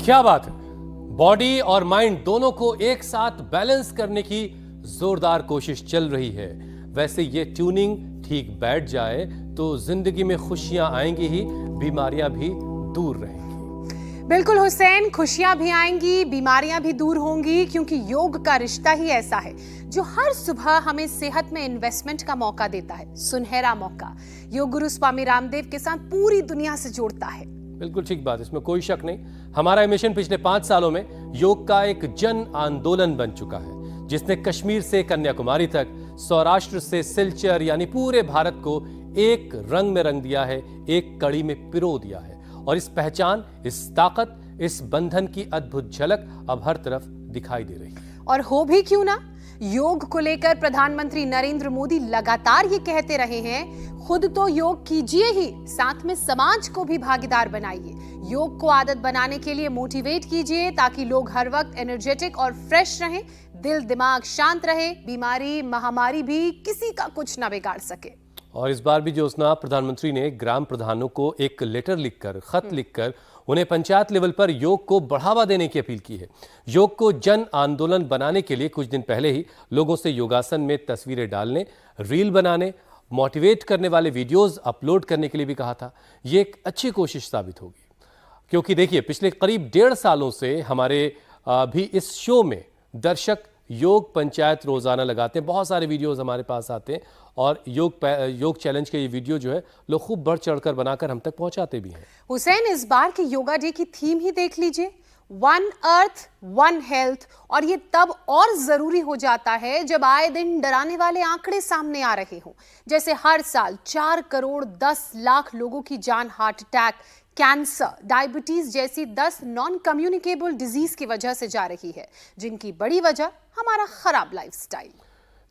क्या बात है। बॉडी और माइंड दोनों को एक साथ बैलेंस करने की जोरदार कोशिश चल रही है। वैसे ये ट्यूनिंग ठीक बैठ जाए तो जिंदगी में खुशियां आएंगी ही, बीमारियां भी दूर रहेंगी। बिल्कुल हुसैन, खुशियां भी आएंगी, बीमारियां भी दूर होंगी, क्योंकि योग का रिश्ता ही ऐसा है जो हर सुबह हमें सेहत में इन्वेस्टमेंट का मौका देता है। सुनहरा मौका योग गुरु स्वामी रामदेव के साथ पूरी दुनिया से जोड़ता है। बिल्कुल ठीक बात, इसमें कोई शक नहीं। हमारा मिशन पिछले 5 सालों में योग का एक जन आंदोलन बन चुका है, जिसने कश्मीर से कन्याकुमारी तक, सौराष्ट्र से सिलचर यानी पूरे भारत को एक रंग में रंग दिया है, एक कड़ी में पिरो दिया है। और इस पहचान, इस ताकत, इस बंधन की अद्भुत झलक अब हर तरफ दिखाई दे रही है। और हो भी क्यों ना, योग को लेकर प्रधानमंत्री नरेंद्र मोदी लगातार ये कहते रहे हैं, खुद तो योग कीजिए ही, साथ में समाज को भी भागीदार बनाइए। योग को आदत बनाने के लिए मोटिवेट कीजिए ताकि लोग हर वक्त एनर्जेटिक और फ्रेश रहें, दिल दिमाग शांत रहे, बीमारी महामारी भी किसी का कुछ ना बिगाड़ सके। और इस बार भी ज्योत्सना, प्रधानमंत्री ने ग्राम प्रधानों को एक लेटर लिखकर, खत लिखकर उन्हें पंचायत लेवल पर योग को बढ़ावा देने की अपील की है। योग को जन आंदोलन बनाने के लिए कुछ दिन पहले ही लोगों से योगासन में तस्वीरें डालने, रील बनाने, मोटिवेट करने वाले वीडियोस अपलोड करने के लिए भी कहा था। ये एक अच्छी कोशिश साबित होगी, क्योंकि देखिए पिछले करीब 1.5 सालों से हमारे भी इस शो में दर्शक योग पंचायत रोजाना लगाते हैं। बहुत सारे वीडियोस हमारे पास आते हैं और योग चैलेंज के ये वीडियो जो है लोग खूब बढ़ चढ़कर बनाकर हम तक पहुंचाते भी हैं। हुसैन, इस बार के योगा डे की थीम ही देख लीजिए, वन अर्थ वन हेल्थ। और ये तब और जरूरी हो जाता है जब आए दिन डराने वाले आंकड़े सामने आ रहे हों, जैसे हर साल 4 करोड़ 10 लाख लोगों की जान हार्ट अटैक, कैंसर, डायबिटीज जैसी 10 नॉन कम्युनिकेबल डिजीज की वजह से जा रही है, जिनकी बड़ी वजह हमारा खराब लाइफस्टाइल।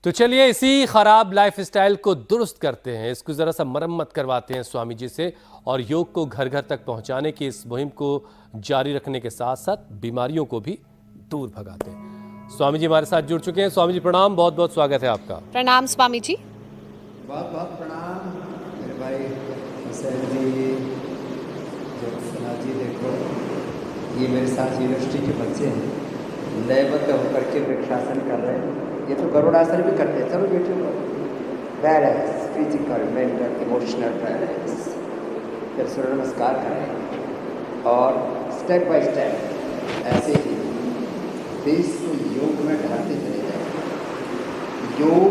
तो चलिए इसी खराब लाइफस्टाइल को दुरुस्त करते हैं, इसको जरा सा मरम्मत करवाते हैं स्वामी जी से, और योग को घर घर तक पहुंचाने की इस मुहिम को जारी रखने के साथ साथ बीमारियों को भी दूर भगाते हैं। स्वामी जी हमारे साथ जुड़ चुके हैं। स्वामी जी प्रणाम, बहुत बहुत स्वागत है आपका। प्रणाम स्वामी जी। बहुत बहुत प्रणाम मेरे भाई हुसैन जी, ज्योत्सना जी। देखो ये मेरे साथ यूनिवर्सिटी के बच्चे हैं, लयबद्ध होकर के वृक्षासन कर रहे हैं। ये तो गरुड़ासन भी करते हैं। चलो बेटे, balance, physical, mental, emotional balance, फिर सूर्य नमस्कार करें और स्टेप बाय स्टेप ऐसे ही देश को योग में ढालते चले जाए। योग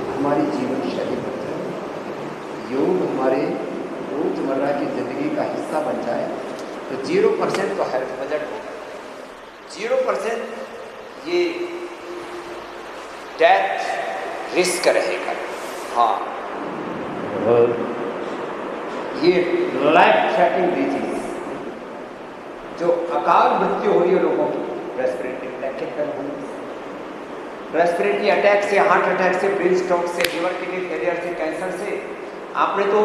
हमारी जीवन शैली बन जाए, योग हमारे रोजमर्रा की जिंदगी का हिस्सा बन जाए तो 0% तो हेल्थ बजट होगा, 0% ये डेथ रिस्क रहेगा। हाँ, ये लाइफ थ्रेटनिंग डिजीज जो अकाल मृत्यु हो रही है लोगों की, रेस्पिरेटरी अटैक से, हार्ट अटैक से, ब्रेन स्ट्रोक से, लिवर किडनी फेलियर से, कैंसर से। आपने तो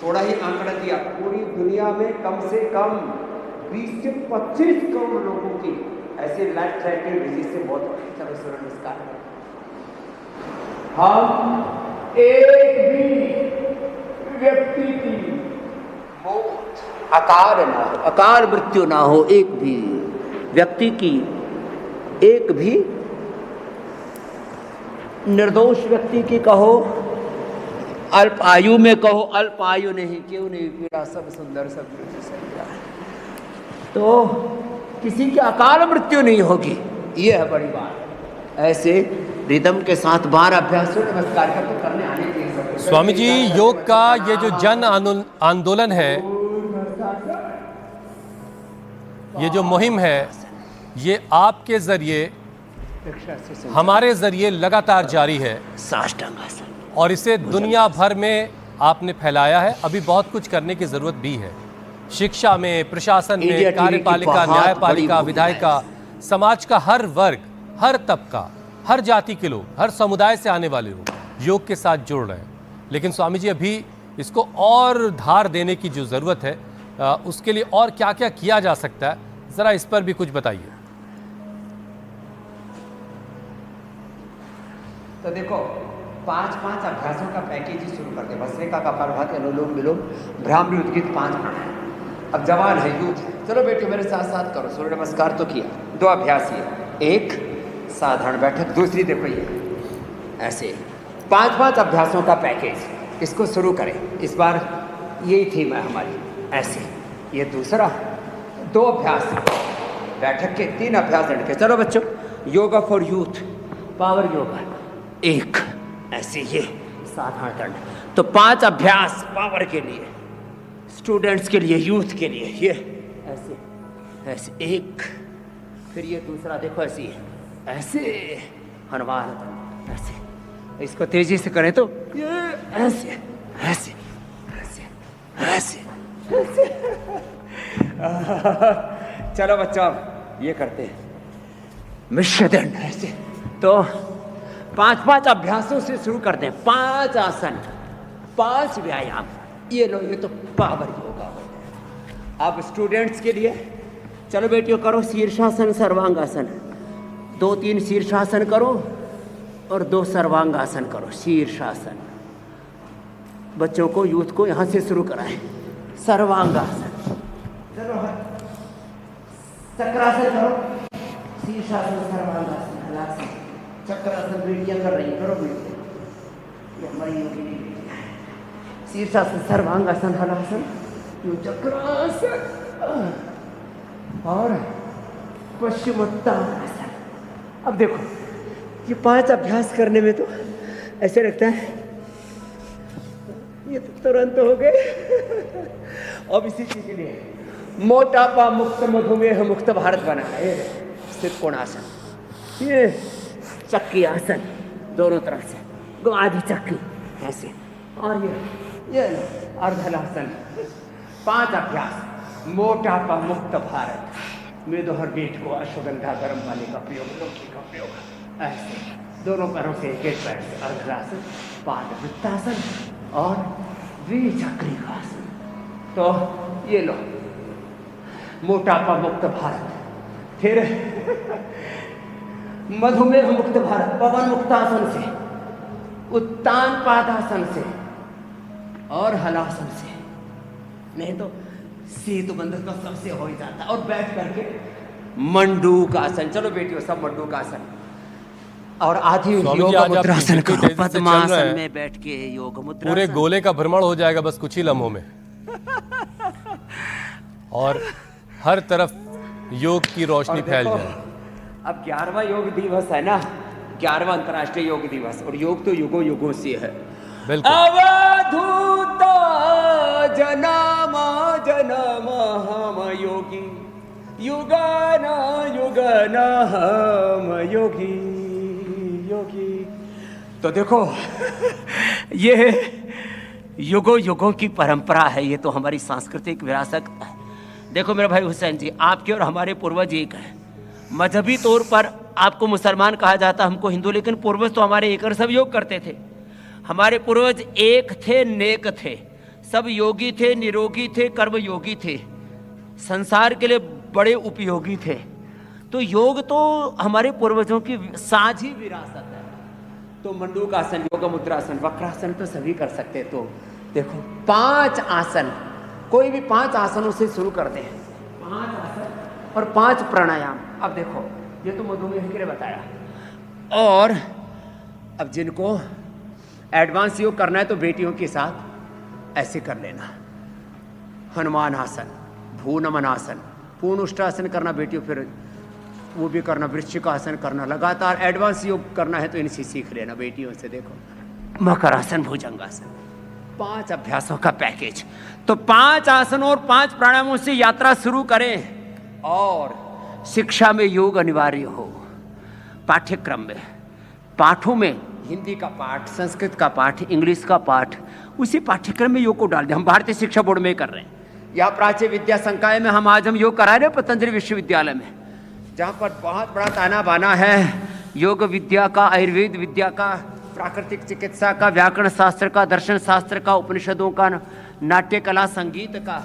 थोड़ा ही आंकड़ा दिया, पूरी दुनिया में कम से कम 20 से 25 करोड़ लोगों की ऐसे लाइफ थ्रेटनिंग डिजीज से मौत हो रही है। चलो सूर्य नमस्कार। हम एक भी व्यक्ति की मौत अकाल ना हो, अकाल मृत्यु ना हो, एक भी व्यक्ति की, एक भी निर्दोष व्यक्ति की कहो, अल्प आयु में कहो, अल्प आयु नहीं, क्यों नहीं पीड़ा, सब सुंदर, सब कुछ सही है, तो किसी की अकाल मृत्यु नहीं होगी। ये है बड़ी बात। ऐसे रिदम के साथ 12 अभ्यास नमस्कार का तो करने आने चाहिए। स्वामी जी, योग का ये जो जन आंदोलन है, ये जो मुहिम है, ये आपके जरिए, हमारे जरिए लगातार जारी है, और इसे दुनिया भर में आपने फैलाया है। अभी बहुत कुछ करने की जरूरत भी है, शिक्षा में, प्रशासन में, कार्यपालिका, न्यायपालिका, विधायिका, समाज का हर वर्ग, हर तबका, हर जाति के लोग, हर समुदाय से आने वाले लोग योग के साथ जुड़ रहे हैं। लेकिन स्वामी जी अभी इसको और धार देने की जो जरूरत है, उसके लिए और क्या क्या किया जा सकता है, जरा इस पर भी कुछ बताइए। तो देखो, 5 अभ्यासों का पैकेज ही शुरू कर दे। भस्त्रिका, कपालभाति, अनुलोम विलोम, भ्रामरी, उद्गीत, 5 प्राणायाम। अब जवान है, यूथ है। चलो बेटियों मेरे साथ साथ करो। सूर्य नमस्कार तो किया, 2 अभ्यास ये, एक साधारण बैठक, दूसरी देखो ये ऐसे 5-5 अभ्यासों का पैकेज। इसको शुरू करें। इस बार यही थीम है हमारी, ऐसे। ये दूसरा 2 अभ्यास बैठक के, 3 अभ्यास लड़के। चलो बच्चों, yoga for youth, power yoga, एक ऐसे ये साधारण दंड। तो 5 अभ्यास पावर के लिए, स्टूडेंट्स के लिए, यूथ के लिए, ये ऐसे ऐसे एक। फिर ये दूसरा देखो ऐसे ऐसे हनुमान दंड, ऐसे। इसको तेजी से करें तो ये ऐसे ऐसे ऐसे ऐसे ऐसे। चलो बच्चों अब ये करते हैं मिश्र दंड, ऐसे। तो 5-5 अभ्यासों से शुरू करते हैं। 5 आसन, 5 व्यायाम। ये लो, ये तो पावर योगा हो गया। अब स्टूडेंट्स के लिए चलो बेटियों करो शीर्षासन, सर्वांगासन। 2-3 शीर्षासन करो और 2 सर्वांगासन करो। शीर्षासन बच्चों को, यूथ को यहाँ से शुरू कराएं। सर्वांगासन, चलो चक्रासन करो, शीर्षासन, सर्वांगासन, हलासन, चक्रासन। बेटियां कर रही, करो बेटियां, ये हमारी योगी नहीं बेटियां हैं। शीर्षासन, सर्वांगासन, हलासन, यो चक्रासन और पश्चिमोत्तानासन। अब देखो ये 5 अभ्यास करने में तो ऐसे लगता है ये तो तुरंत हो गए। अब इसी चीज के लिए मोटापा मुक्त, मधुमेह मुक्त भारत बना है। स्थित कोणासन, ये चक्की आसन, दोनों तरफ से आधी चक्की ऐसे। और ये अर्धलासन। 5 अभ्यास, मोटापा मुक्त भारत में दोहर बेट को अश्वगंधा गर्म पानी का प्रयोग, लौकी का प्रयोग, ऐसे दोनों पैरों से एक पैर से अर्धलासन, पादवृत्तासन और द्विचक्रिकासन। तो ये लो मोटापा मुक्त भारत। फिर मधुमेह मुक्त भारत, पवन मुक्तासन से, उत्तान पादासन से और हलासन से। नहीं तो सेतु बंधन तो सबसे हो ही जाता। और बैठ करके मंडूक आसन। चलो बेटियों सब मंडूक आसन और आधी योग मुद्रासन करो। पद्मासन में बैठ के योग मुद्रा, पूरे गोले का भ्रमण हो जाएगा बस कुछ ही लम्हों में। और हर तरफ योग की रोशनी फैल जाए। अब 11वां योग दिवस है ना, 11वां अंतर्राष्ट्रीय योग दिवस। और योग तो युगों युगों से है। बिल्कुल। अवधूत जन्म जन्म हम योगी, युगन युगन हम योगी योगी। तो देखो ये युगों युगों की परंपरा है, ये तो हमारी सांस्कृतिक विरासत है। देखो मेरे भाई हुसैन जी, आपके और हमारे पूर्वज एक हैं। मजहबी तौर पर आपको मुसलमान कहा जाता, हमको हिंदू, लेकिन पूर्वज तो हमारे एक और सब योग करते थे। हमारे पूर्वज एक थे, नेक थे, सब योगी थे, निरोगी थे, कर्म योगी थे, संसार के लिए बड़े उपयोगी थे। तो योग तो हमारे पूर्वजों की साझी विरासत है। तो मंडूक आसन, योग मुद्रासन, वक्रासन तो सभी कर सकते। तो देखो 5 आसन, कोई भी 5 आसनों से शुरू करते हैं। 5 आसन और 5 प्राणायाम। अब देखो ये तो मधुमेह के लिए बताया। और अब जिनको एडवांस योग करना है तो बेटियों के साथ ऐसे कर लेना। हनुमान आसन, भूनमन आसन, पूर्ण उष्टासन करना बेटियों, फिर वो भी करना, वृश्चिक आसन करना। लगातार एडवांस योग करना है तो इनसे सीख लेना बेटियों से। देखो मकरासन, भुजंगासन, 5 अभ्यासों का पैकेज। तो 5 आसनों और 5 प्राणायामों से यात्रा शुरू करें। और शिक्षा में योग अनिवार्य हो। पाठ्यक्रम में, पाठों में हिंदी का पाठ, संस्कृत का पाठ, इंग्लिश का पाठ, उसी पाठ्यक्रम में योग को डाल दें। हम भारतीय शिक्षा बोर्ड में कर रहे हैं। यहाँ प्राच्य विद्या संकाय में आज हम योग करा रहे हैं, पतंजलि विश्वविद्यालय में, जहाँ पर बहुत बड़ा ताना बाना है योग विद्या का, आयुर्वेद विद्या का, प्राकृतिक चिकित्सा का, व्याकरण शास्त्र का, दर्शन शास्त्र का, उपनिषदों का, नाट्य कला, संगीत का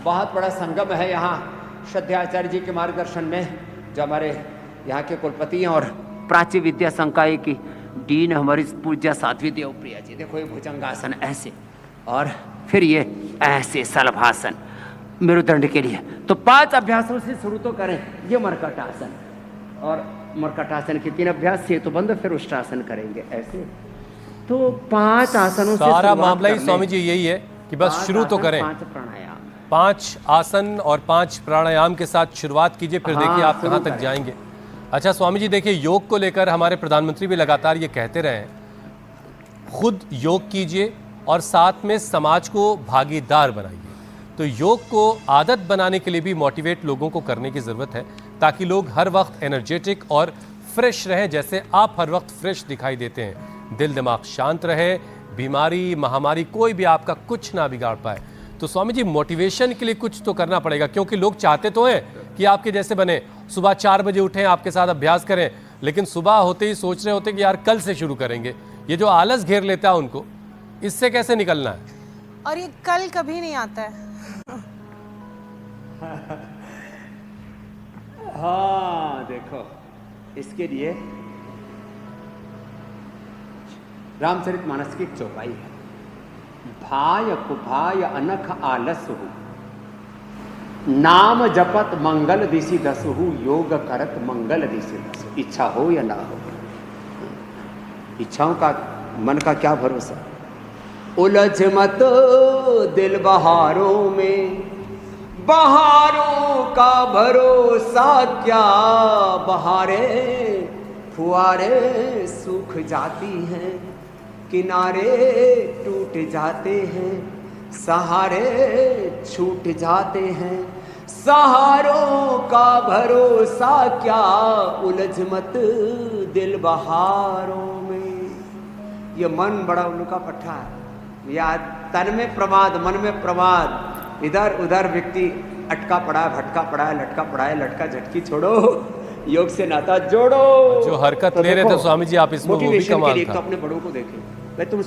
बहुत बड़ा संगम है यहाँ श्रद्धाचार्य जी के मार्गदर्शन में, जो हमारे यहाँ के कुलपति हैं। और प्राच्य विद्या संकाय की डीन हमारी पूज्या साध्वी देवप्रिया जी। देखो ये भुजंगासन ऐसे, और फिर ये ऐसे सलभासन, मेरुदंड के लिए। तो 5 अभ्यासों से शुरू तो करें। ये मरकट आसन, और मरकट आसन के 3 अभ्यास से तो बंद, फिर उष्ट्रासन करेंगे ऐसे। तो 5 आसनों से सारा शुरुआत मामला ही कर लें। स्वामी जी यही है कि बस 5 शुरू तो आसन, करें। 5 प्राणायाम। 5 आसन और 5 प्राणायाम के साथ शुरुआत कीजिए, फिर देखिए आप शुरू कहाँ तक करें। जाएंगे। अच्छा स्वामी जी, देखिए योग को लेकर हमारे प्रधानमंत्री भी लगातार ये कहते रहे हैं, खुद योग कीजिए और साथ में समाज को भागीदार बनाइए। तो योग को आदत बनाने के लिए भी मोटिवेट लोगों को करने की ज़रूरत है, ताकि लोग हर वक्त एनर्जेटिक और फ्रेश रहें, जैसे आप हर वक्त फ्रेश दिखाई देते हैं। दिल दिमाग शांत रहे, बीमारी महामारी कोई भी आपका कुछ ना बिगाड़ पाए। तो स्वामी जी, मोटिवेशन के लिए कुछ तो करना पड़ेगा, क्योंकि लोग चाहते तो हैं कि आपके जैसे बने, सुबह 4 बजे उठें, आपके साथ अभ्यास करें, लेकिन सुबह होते ही सोच रहे होते कि यार कल से शुरू करेंगे। ये जो आलस घेर लेता है उनको, इससे कैसे निकलना है? और ये कल कभी नहीं आता है। हाँ देखो, इसके लिए रामचरितमानस की एक चौपाई है। भाय कुभाय अनख आलस हो, नाम जपत मंगल दिशि दसहु, योग करत मंगल दिशि दसहु। इच्छा हो या ना हो, इच्छाओं का मन का क्या भरोसा। उलझ मत दिल बहारों में, बहारों का भरोसा क्या। बहारें फुआरे सूख जाती हैं, किनारे टूट जाते हैं, सहारे छूट जाते हैं। सहारों का भरोसा क्या, उलझ मत दिल बहारों में। ये मन बड़ा उनका पट्टा है, या तन में प्रमाद मन में प्रमाद। इधर उधर व्यक्ति अटका पड़ा है, भटका पड़ा है, लटका पड़ा है। लटका झटकी छोड़ो, योग से नाता जोड़ो। जो हरकत तो ले रहे थे स्वामी जी आप, इसमें वो भी मोटिवेशन के कमाल लिए था। तो अपने बड़ों को देखें भाई। तुम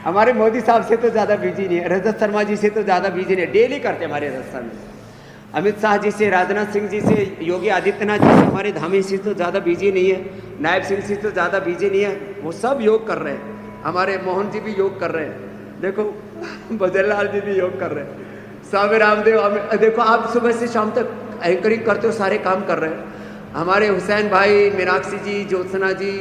हमारे मोदी साहब से तो ज्यादा बिजी नहीं है, रजत शर्मा जी से तो ज्यादा बिजी नहीं, डेली करते हमारे राजस्थान में। अमित शाह जी से, राजनाथ सिंह जी से, योगी आदित्यनाथ जी से, हमारे धामी से तो ज़्यादा बिजी नहीं है, नायब सिंह से तो ज़्यादा बिजी नहीं है। वो सब योग कर रहे हैं। हमारे मोहन जी भी योग कर रहे हैं, देखो भजनलाल जी भी योग कर रहे हैं, स्वामी रामदेव। देखो आप सुबह से शाम तक एंकरिंग करते हो, सारे काम कर रहे हैं। हमारे हुसैन भाई, मीनाक्षी जी, ज्योत्सना जी,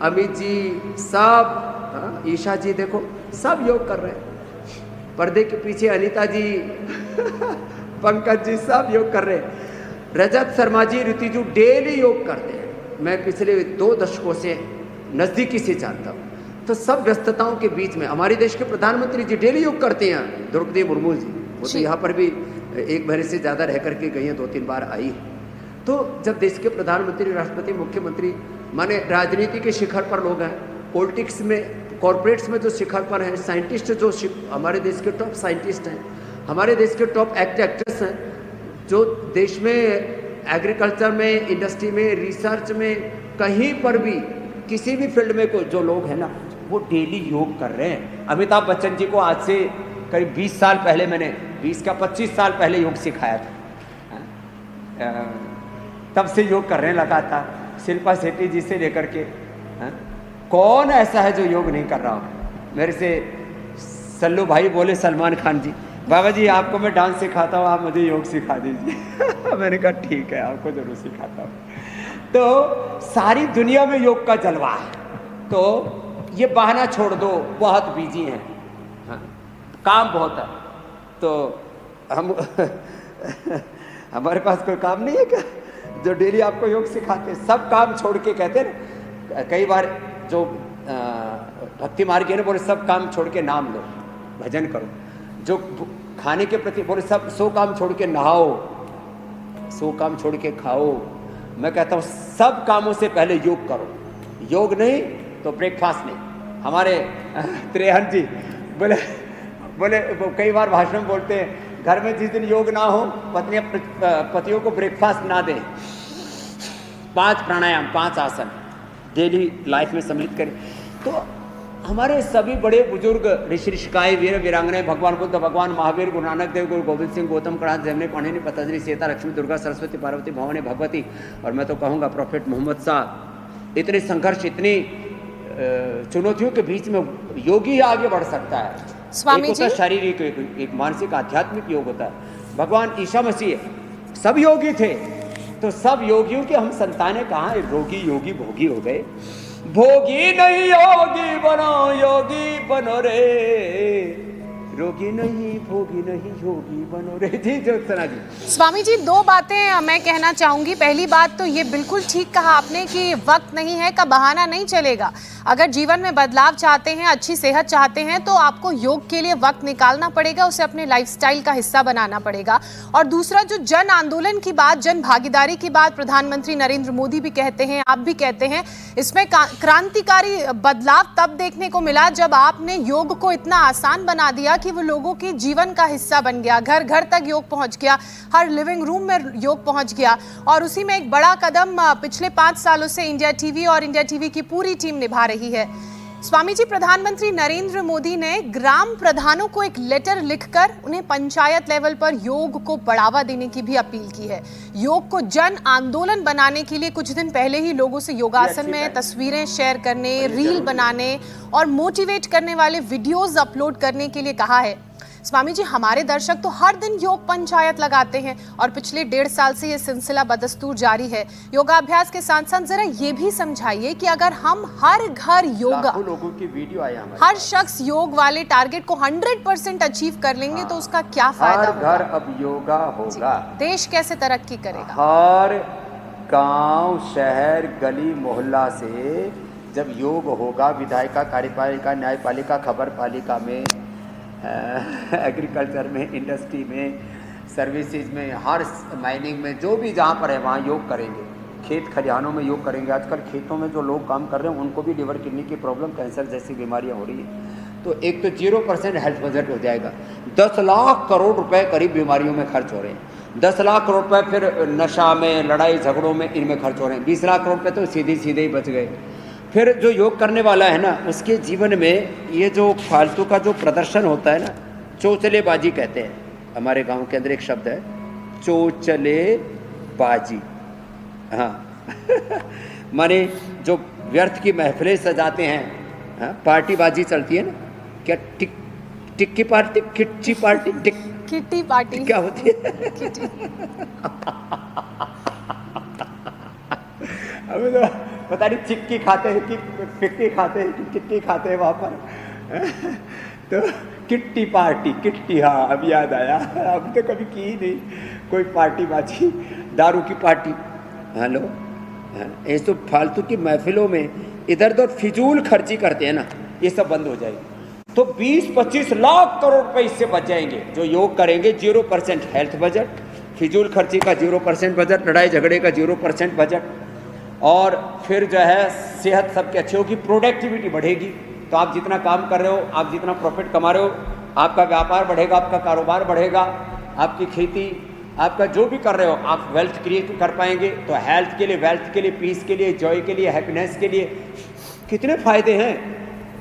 अमित जी, सब, ईशा जी, देखो सब योग कर रहे हैं। पर्दे के पीछे अनीता जी पंकज जी सब योग कर रहे हैं। रजत शर्मा जी, ऋतिजू डेली योग करते हैं। मैं पिछले 2 दशकों से नज़दीकी से जानता हूँ। तो सब व्यस्तताओं के बीच में हमारे देश के प्रधानमंत्री जी डेली योग करते हैं। द्रौपदी मुर्मू जी, वो तो यहाँ पर भी 1 महीने से ज़्यादा रह करके गई हैं, 2-3 बार आई है। तो जब देश के प्रधानमंत्री, राष्ट्रपति, मुख्यमंत्री, माने राजनीति के शिखर पर लोग हैं, पॉलिटिक्स में, कॉरपोरेट्स में जो शिखर पर हैं, साइंटिस्ट जो हमारे देश के टॉप साइंटिस्ट हैं, हमारे देश के टॉप एक्ट्रेस हैं, जो देश में एग्रीकल्चर में, इंडस्ट्री में, रिसर्च में, कहीं पर भी किसी भी फील्ड में को जो लोग हैं ना, वो डेली योग कर रहे हैं। अमिताभ बच्चन जी को आज से करीब 20 साल पहले मैंने 20 का 25 साल पहले योग सिखाया था। तब से योग कर रहे हैं लगातार। शिल्पा शेट्टी जी से लेकर के, कौन ऐसा है जो योग नहीं कर रहा हो। मेरे से सल्लू भाई बोले, सलमान खान जी, बाबा जी आपको मैं डांस सिखाता हूँ, आप मुझे योग सिखा दीजिए। मैंने कहा ठीक है, आपको जरूर सिखाता हूँ। तो सारी दुनिया में योग का जलवा है। तो ये बहाना छोड़ दो, बहुत बिजी हैं, हाँ, काम बहुत है। तो हम हमारे पास कोई काम नहीं है क्या जो डेली आपको योग सिखाते? सब काम छोड़ के कहते हैं, कई बार जो भक्ति मार्ग है ना, बोले सब काम छोड़ के नाम लो, भजन करो। जो खाने के प्रति बोले सब 100 काम छोड़ के नहाओ, 100 काम छोड़ के खाओ। मैं कहता हूँ सब कामों से पहले योग करो। योग नहीं तो ब्रेकफास्ट नहीं। हमारे त्रेहन जी बोले वो कई बार भाषण में बोलते हैं, घर में जिस दिन योग ना हो, पत्नियां पतियों को ब्रेकफास्ट ना दें। 5 प्राणायाम, 5 आसन डेली लाइफ में सम्मिलित करें। तो हमारे सभी बड़े बुजुर्ग, ऋषि ऋषिकाएं, वीर वीरांगनाएं, भगवान बुद्ध, भगवान महावीर, गुरु नानक देव, गुरु गोविंद सिंह, गौतम कणाद, जैमिनी, पाणिनि, पतंजलि, सीता, लक्ष्मी, दुर्गा, सरस्वती, पार्वती, भवानी, भगवती, और मैं तो कहूँगा प्रॉफेट मोहम्मद साहब, इतने संघर्ष, इतनी चुनौतियों के बीच में योगी ही आगे बढ़ सकता है। स्वामी एक होता है जी। शारीरिक, एक मानसिक आध्यात्मिक योग होता है। भगवान ईसा मसीह सब योगी थे, तो सब योगियों के हम संतानें कहाँ रोगी योगी भोगी हो गए। भोगी नहीं योगी बनो, योगी बनो रे, रोगी नहीं भोगी नहीं योगी बनो रे। जी ज्योत्सना जी। स्वामी जी, दो बातें मैं कहना चाहूंगी। पहली बात तो ये बिल्कुल ठीक कहा आपने कि वक्त नहीं है का बहाना नहीं चलेगा। अगर जीवन में बदलाव चाहते हैं, अच्छी सेहत चाहते हैं, तो आपको योग के लिए वक्त निकालना पड़ेगा, उसे अपने लाइफस्टाइल का हिस्सा बनाना पड़ेगा। और दूसरा, जो जन आंदोलन की बात, जन भागीदारी की बात प्रधानमंत्री नरेंद्र मोदी भी कहते हैं, आप भी कहते हैं, इसमें क्रांतिकारी बदलाव तब देखने को मिला जब आपने योग को इतना आसान बना दिया कि वो लोगों के जीवन का हिस्सा बन गया, घर घर तक योग पहुंच गया, हर लिविंग रूम में योग पहुंच गया। और उसी में एक बड़ा कदम पिछले 5 सालों से इंडिया टीवी और इंडिया टीवी की पूरी टीम निभा रही है। स्वामी जी, प्रधानमंत्री नरेंद्र मोदी ने ग्राम प्रधानों को एक लेटर लिखकर उन्हें पंचायत लेवल पर योग को बढ़ावा देने की भी अपील की है। योग को जन आंदोलन बनाने के लिए कुछ दिन पहले ही लोगों से योगासन में तस्वीरें शेयर करने, रील बनाने और मोटिवेट करने वाले वीडियोस अपलोड करने के लिए कहा है। स्वामी जी, हमारे दर्शक तो हर दिन योग पंचायत लगाते हैं और पिछले 1.5 साल से ये सिलसिला बदस्तूर जारी है। योगाभ्यास के साथ साथ जरा ये भी समझाइए कि अगर हम हर घर योगा, लाखों लोगों की वीडियो आई हमारे, हर शख्स योग वाले टारगेट को 100% अचीव कर लेंगे तो उसका क्या फायदा हर होगा? घर अब योगा होगा। देश कैसे तरक्की करेगा? हर गांव, शहर, गली, मोहल्ला से जब योग होगा, विधायिका, कार्यपालिका, न्यायपालिका, खबर पालिका में, एग्रीकल्चर में, इंडस्ट्री में, सर्विसेज में, हर माइनिंग में, जो भी जहाँ पर है वहाँ योग करेंगे। खेत खलिहानों में योग करेंगे। आजकल खेतों में जो लोग काम कर रहे हैं उनको भी लिवर किडनी की प्रॉब्लम, कैंसर जैसी बीमारियाँ हो रही हैं। तो एक तो 0% हेल्थ बजट हो जाएगा। 10 लाख करोड़ रुपए करीब बीमारियों में खर्च हो रहे हैं। 10 लाख करोड़ रुपए फिर नशा में, लड़ाई झगड़ों में, इनमें खर्च हो रहे हैं। 20 लाख करोड़ रुपए तो सीधे सीधे ही बच गए। फिर जो योग करने वाला है ना, उसके जीवन में ये जो फालतू का जो प्रदर्शन होता है ना, चोचलेबाजी कहते हैं। हमारे गांव के अंदर एक शब्द है, चोचलेबाजी। हाँ माने जो व्यर्थ की महफिलें सजाते हैं, हाँ, पार्टीबाजी चलती है ना, क्या tikki party, kitty party, kitty party क्या होती है? अभी तो पता नहीं चिक्की खाते हैं कि फिक्की खाते हैं कि किट्टी खाते हैं वहाँ पर। तो किट्टी पार्टी, किट्टी, हाँ अब याद आया। अब तो कभी की ही नहीं कोई पार्टीबाजी, दारू की पार्टी। हेलो, ये तो फालतू की महफिलों में इधर उधर फिजूल खर्ची करते हैं ना, ये सब बंद हो जाएगी। तो 20-25 लाख करोड़ रुपए इससे बच जाएंगे जो योग करेंगे। 0% हेल्थ बजट, फिजूल खर्ची का 0% बजट, लड़ाई झगड़े का 0% बजट, और फिर जो है सेहत सबकी अच्छी होगी, प्रोडक्टिविटी बढ़ेगी। तो आप जितना काम कर रहे हो, आप जितना प्रॉफिट कमा रहे हो, आपका व्यापार बढ़ेगा, आपका कारोबार बढ़ेगा, आपकी खेती, आपका जो भी कर रहे हो, आप वेल्थ क्रिएट कर पाएंगे। तो हेल्थ के लिए, वेल्थ के लिए, पीस के लिए, जॉय के लिए, हैप्पीनेस के लिए कितने फायदे हैं।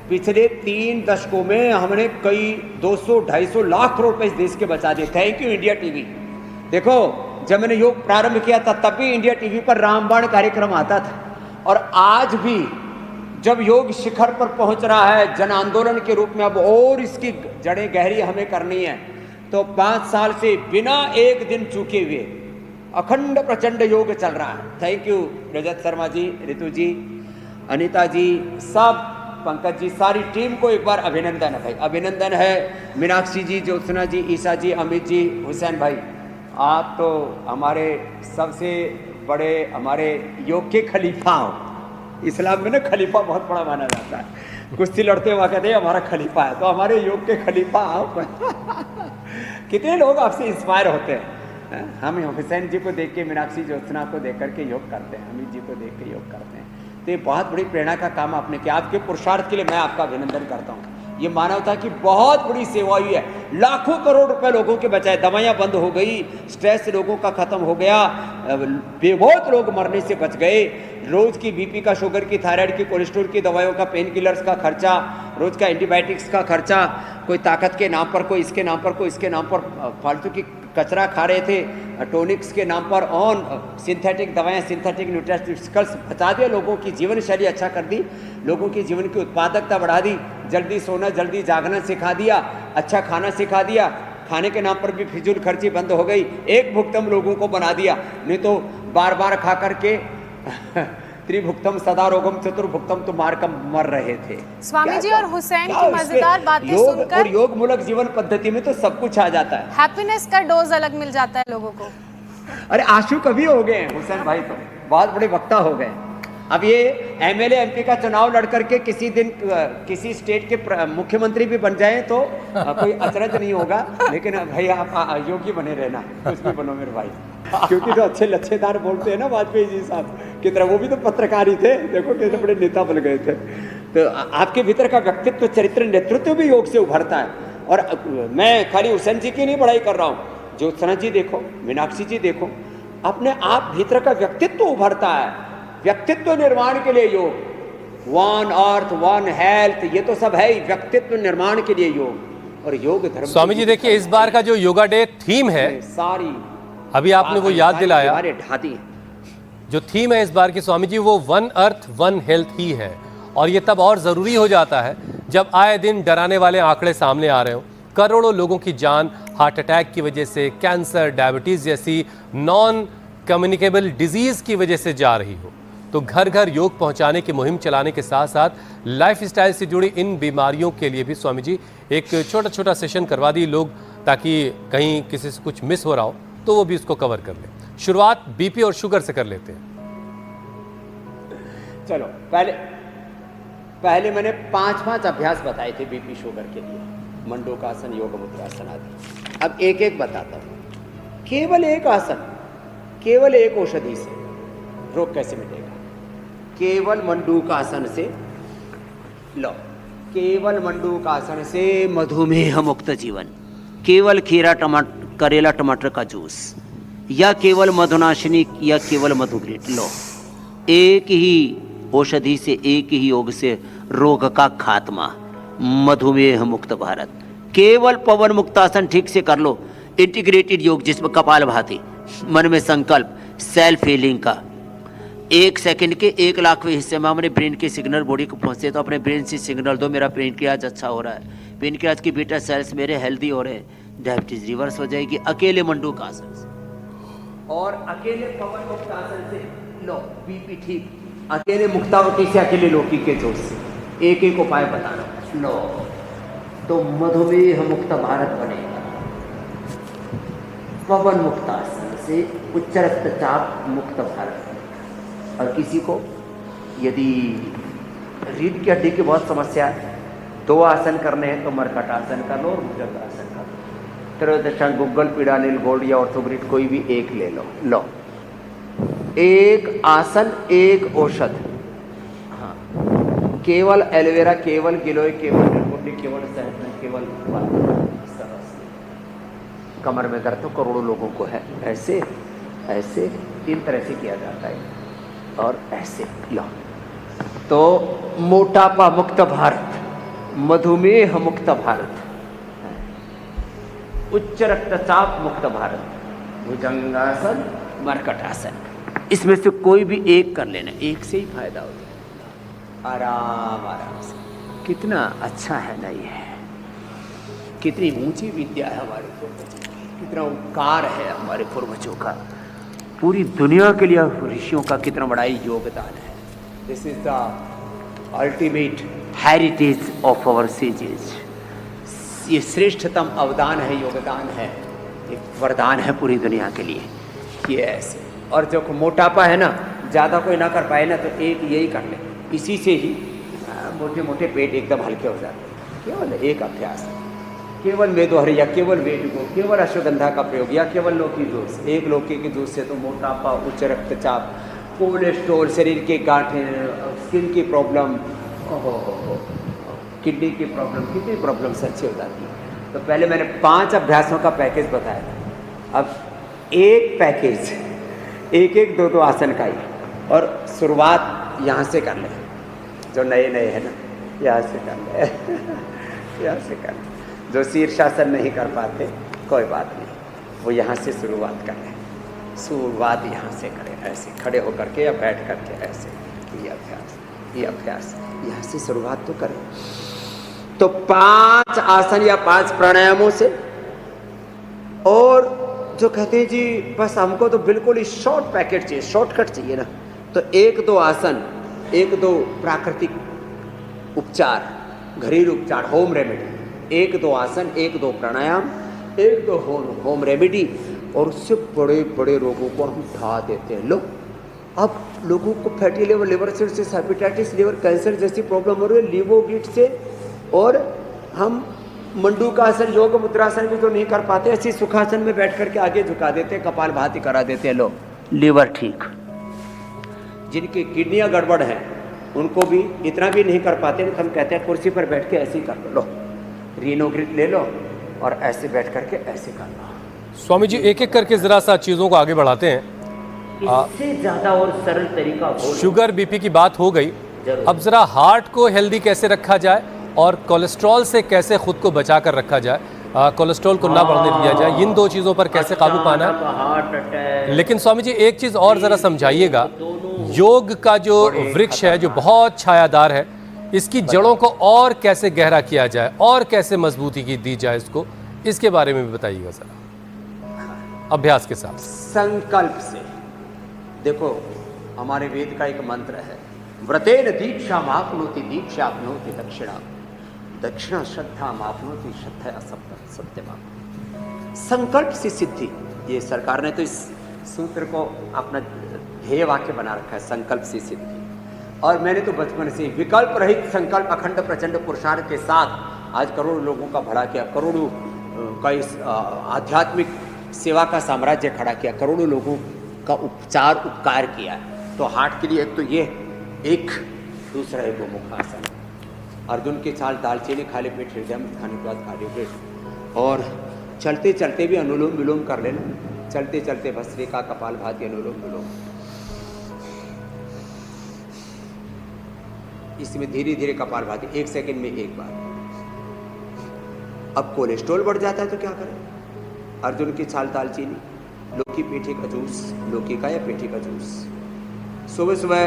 पिछले 3 दशकों में हमने कई 200-250 लाख करोड़ रुपए इस देश के बचा दिए। Thank you India TV. देखो, जब मैंने योग प्रारंभ किया था तब भी इंडिया टीवी पर रामबाण कार्यक्रम आता था, और आज भी जब योग शिखर पर पहुंच रहा है जन आंदोलन के रूप में, अब और इसकी जड़ें गहरी हमें करनी है, तो 5 साल से बिना एक दिन चूके हुए अखंड प्रचंड योग चल रहा है। थैंक यू रजत शर्मा जी, ऋतु जी, अनीता जी, सब, पंकज जी, सारी टीम को एक बार अभिनंदन है भाई, अभिनंदन है। मीनाक्षी जी, ज्योत्सना जी, ईशा जी, अमित जी, हुसैन भाई, आप तो हमारे सबसे बड़े, हमारे योग के खलीफा हो। इस्लाम में ना खलीफा बहुत बड़ा माना जाता है। कुश्ती लड़ते हुआ कहते हैं हमारा खलीफा है, तो हमारे योग के खलीफा आप। कितने लोग आपसे इंस्पायर होते हैं। हम हुसैन जी को देख के, मीनाक्षी, ज्योत्सना को देख करके योग करते हैं, अमित जी को देख के योग करते हैं। तो ये बहुत बड़ी प्रेरणा का काम आपने किया। आपके पुरुषार्थ के लिए मैं आपका अभिनंदन करता हूँ। ये मानवता की बहुत बड़ी सेवा हुई है। लाखों करोड़ रुपए लोगों के बचाए, दवाइयाँ बंद हो गई, स्ट्रेस लोगों का खत्म हो गया, बहुत लोग मरने से बच गए। रोज की बीपी का, शुगर की, थायराइड की, कोलेस्ट्रॉल की दवाइयों का, पेन किलर्स का खर्चा, रोज का एंटीबायोटिक्स का खर्चा, कोई ताकत के नाम पर, कोई इसके नाम पर, कोई इसके नाम पर फालतू की कचरा खा रहे थे टॉनिक्स के नाम पर, ऑन सिंथेटिक दवाएं, सिंथेटिक न्यूट्रिशनल्स बचा दिया, लोगों की जीवन शैली अच्छा कर दी, लोगों की जीवन की उत्पादकता बढ़ा दी, जल्दी सोना जल्दी जागना सिखा दिया, अच्छा खाना सिखा दिया, खाने के नाम पर भी फिजूल खर्ची बंद हो गई, एक भुक्तम लोगों को बना दिया। नहीं तो बार बार खा करके त्रिभुक्तम सदा रोगम चतुर्भुक्तम तो मर रहे थे। स्वामी जी और हुसैन की मजेदार बातें योग सुनकर और योग मूलक जीवन पद्धति में तो सब कुछ आ जाता है। हैप्पीनेस का डोज अलग मिल जाता है लोगों को। अरे आंसू कभी हो गए हैं हुसैन भाई, तो बहुत बड़े वक्ता हो गए। अब ये एमएलए एमपी का चुनाव लड़ करके किसी दिन किसी स्टेट के मुख्यमंत्री भी बन जाएं तो कोई अचरज नहीं होगा, लेकिन भाई आप योगी बने रहना, कुछ भी बनो मेरे भाई, क्योंकि तो अच्छे लच्छेदार बोलते हैं ना वाजपेयी जी साहब की तरह, वो भी तो पत्रकार ही थे, देखो कितने बड़े नेता बन गए थे। तो आपके भीतर का व्यक्तित्व, चरित्र, नेतृत्व भी योग से उभरता है। और मैं खाली हुसैन जी की नहीं बड़ाई कर रहा हूँ, ज्योत्सना जी देखो, मीनाक्षी जी देखो, अपने आप भीतर का व्यक्तित्व उभरता है। व्यक्तित्व निर्माण के लिए योग, वन अर्थ वन हेल्थ, ये तो सब है ही व्यक्तित्व निर्माण के लिए योग। और योग धर्म। स्वामी जी देखिए, इस बार का जो योगा डे थीम है, सारी अभी आपने वो याद दिलाया, ढाती जो थीम है इस बार की स्वामी जी, वो वन अर्थ वन हेल्थ ही है। और ये तब और ज़रूरी हो जाता है जब आए दिन डराने वाले आंकड़े सामने आ रहे हो। करोड़ों लोगों की जान हार्ट अटैक की वजह से, कैंसर, डायबिटीज़ जैसी नॉन कम्युनिकेबल डिजीज़ की वजह से जा रही हो। तो घर घर योग पहुंचाने की मुहिम चलाने के साथ साथ लाइफस्टाइल से जुड़ी इन बीमारियों के लिए भी स्वामी जी एक छोटा छोटा सेशन करवा दी लोग, ताकि कहीं किसी से कुछ मिस हो रहा हो तो वो भी उसको कवर कर ले। शुरुआत बीपी और शुगर से कर लेते हैं। चलो पहले मैंने 5 अभ्यास बताए थे बीपी शुगर के लिए, मंडूकासन, योग मुद्रासन आदि। अब एक एक बताता हूं। केवल एक आसन, केवल एक औषधि से रोग कैसे मिटेगा? केवल मंडूकासन से लो, केवल मंडूकासन से मधुमेह मुक्त जीवन, केवल खीरा करेला टमाटर का जूस, या केवल मधुनाशिनी, या केवल मधुग्रेट लो। एक ही औषधि से, एक ही योग से रोग का खात्मा, मधुमेह मुक्त भारत। केवल पवन मुक्तासन ठीक से कर लो, इंटीग्रेटेड योग जिसमें कपालभाति, मन में संकल्प, सेल्फ हीलिंग का। 1 सेकंड के 1 लाखवें हिस्से में हमारे ब्रेन के सिग्नल बॉडी को पहुंचते, तो अपने ब्रेन से सिग्नल दो, मेरा पेनक्रियाज अच्छा हो रहा है, पेनक्रियाज की बीटा सेल्स मेरे हेल्दी हो रहे हैं, डायबिटीज रिवर्स हो जाएगी अकेले मंडूक आसन से। और अकेले पवन मुक्त आसन से लो, बीपी ठीक, अकेले मुक्तावती से, अकेले लौकी के जोश से। एक एक उपाय बता रहा हूं, लो तो मधुमेह मुक्त भारत बनेगा। पवन मुक्त आसन से उच्च रक्तचाप मुक्त भारत। और किसी को यदि रीढ़ की हड्डी की बहुत समस्या है, 2 आसन करने हैं तो मरकटासन कर लो और भुजंगासन कर लो। त्रयोदशांग गुग्गल, पीड़ानील, गोल्ड या ऑर्थोग्रिड कोई भी एक ले लो। लो, एक आसन, एक औषध। हाँ, केवल एलोवेरा, केवल गिलोय, केवल गुलकुंडी, केवल सहजन, केवल कमर में दर्द तो करोड़ों लोगों को है। ऐसे ऐसे 3 तरह से किया जाता है। और ऐसे लो तो मोटापा मुक्त भारत, मधुमेह मुक्त भारत, उच्च रक्तचाप मुक्त भारत, भुजंगासन, मरकटासन। इसमें से कोई भी एक कर लेना, एक से ही फायदा हो जाएगा। आराम आराम से। कितना अच्छा है ना ये, कितनी ऊंची विद्या है हमारे पूर्वजों की, कितना उपकार है हमारे पूर्वजों का, पूरी दुनिया के लिए ऋषियों का कितना बड़ा योगदान है। This is the ultimate heritage of our sages. ये श्रेष्ठतम अवदान है, योगदान है, एक वरदान है पूरी दुनिया के लिए। ये ऐसे। और जो मोटापा है ना, ज़्यादा कोई ना कर पाए ना, तो एक यही कर ले, इसी से ही मोटे मोटे पेट एकदम हल्के हो जाते हैं। केवल एक अभ्यास, केवल मेदोहरी या केवल वेटगो, केवल अश्वगंधा का प्रयोग या केवल लौकी जूस। एक लौकी के जूस से तो मोटापा, उच्च रक्तचाप, कोलेस्ट्रॉल, शरीर के गांठें, स्किन की प्रॉब्लम, किडनी की प्रॉब्लम, कितनी प्रॉब्लम्स अच्छी हो जाती है। तो पहले मैंने 5 अभ्यासों का पैकेज बताया था, अब एक पैकेज, एक 2 आसन का ही। और शुरुआत यहाँ से कर ले, जो नए नए हैं ना, यहाँ से कर ले यहाँ से कर ले। जो शीर्षासन नहीं कर पाते कोई बात नहीं, वो यहाँ से शुरुआत करें, शुरुआत यहाँ से करें, ऐसे खड़े होकर के या बैठ करके ऐसे, ये अभ्यास यहाँ से शुरुआत तो करें। तो 5 आसन या 5 प्राणायामों से, और जो कहते हैं जी बस हमको तो बिल्कुल ही शॉर्ट पैकेट चाहिए, शॉर्टकट चाहिए ना, तो 1-2 आसन, 1-2 प्राकृतिक उपचार, घरेलू उपचार, होम रेमेडी, 1-2 आसन, 1-2 प्राणायाम, 1-2 होम रेमेडी, और उससे बड़े बड़े रोगों को हम ढा देते हैं। लो अब लोगों को fatty liver cirrhosis, hepatitis, liver cancer जैसी प्रॉब्लम हो रही है लिवोगिट से, और हम मंडूकासन, योग मुद्रासन भी तो नहीं कर पाते, ऐसी सुखासन में बैठ करके आगे झुका देते हैं, कपालभाति करा देते हैं। लो लीवर ठीक, जिनकी किडनियां गड़बड़ हैं उनको भी इतना भी नहीं कर पाते, तो हम कहते हैं कुर्सी पर बैठ के ऐसे ही कर लो, रीनोग्रिट ले लो और ऐसे बैठ करके ऐसे कर लो। स्वामी जी एक एक करके जरा सा चीजों को आगे बढ़ाते हैं। इससे ज्यादा और सरल तरीका हो, शुगर बीपी की बात हो गई, अब जरा हार्ट को हेल्दी कैसे रखा जाए और कोलेस्ट्रॉल से कैसे खुद को बचा कर रखा जाए, कोलेस्ट्रॉल को ना बढ़ने दिया जाए, इन 2 चीज़ों पर कैसे काबू पाना है। Heart attack. लेकिन स्वामी जी एक चीज़ और ज़रा समझाइएगा, योग का जो वृक्ष है जो बहुत छायादार है, इसकी जड़ों को और कैसे गहरा किया जाए और कैसे मजबूती की दी जाए, इसके बारे में भी बताइएगा ज़रा अभ्यास के साथ। संकल्प से देखो, हमारे वेद का एक मंत्र है, व्रतेन दीक्षा मापनोति दीक्षा आपनोति दक्षिणा, दक्षिणा श्रद्धा मापनोति श्रद्धा सत्यम। संकल्प से सिद्धि, ये सरकार ने तो इस सूत्र को अपना ध्येय वाक्य बना रखा है, संकल्प से सिद्धि। और मैंने तो बचपन से विकल्प रहित संकल्प अखंड प्रचंड पुरुषार्थ के साथ आज करोड़ों लोगों का भला किया, करोड़ों का इस आध्यात्मिक सेवा का साम्राज्य खड़ा किया, करोड़ों लोगों का उपकार किया। तो हार्ट के लिए एक तो ये, एक दूसरा है गोमुखासन, अर्जुन की चाल दालचीनी खाली पेट हृदय में खाने के बाद खाली पेट, और चलते चलते भी अनुलोम विलोम कर लेना, चलते चलते भस्त्रिका कपालभाति अनुलोम विलोम, इसमें धीरे धीरे कपालभाति 1 सेकंड में 1 बार। अब कोलेस्ट्रॉल बढ़ जाता है तो क्या करें, अर्जुन की छाल दालचीनी, लौकी पेठी का जूस, लौकी का या पेठी का जूस, सुबह सुबह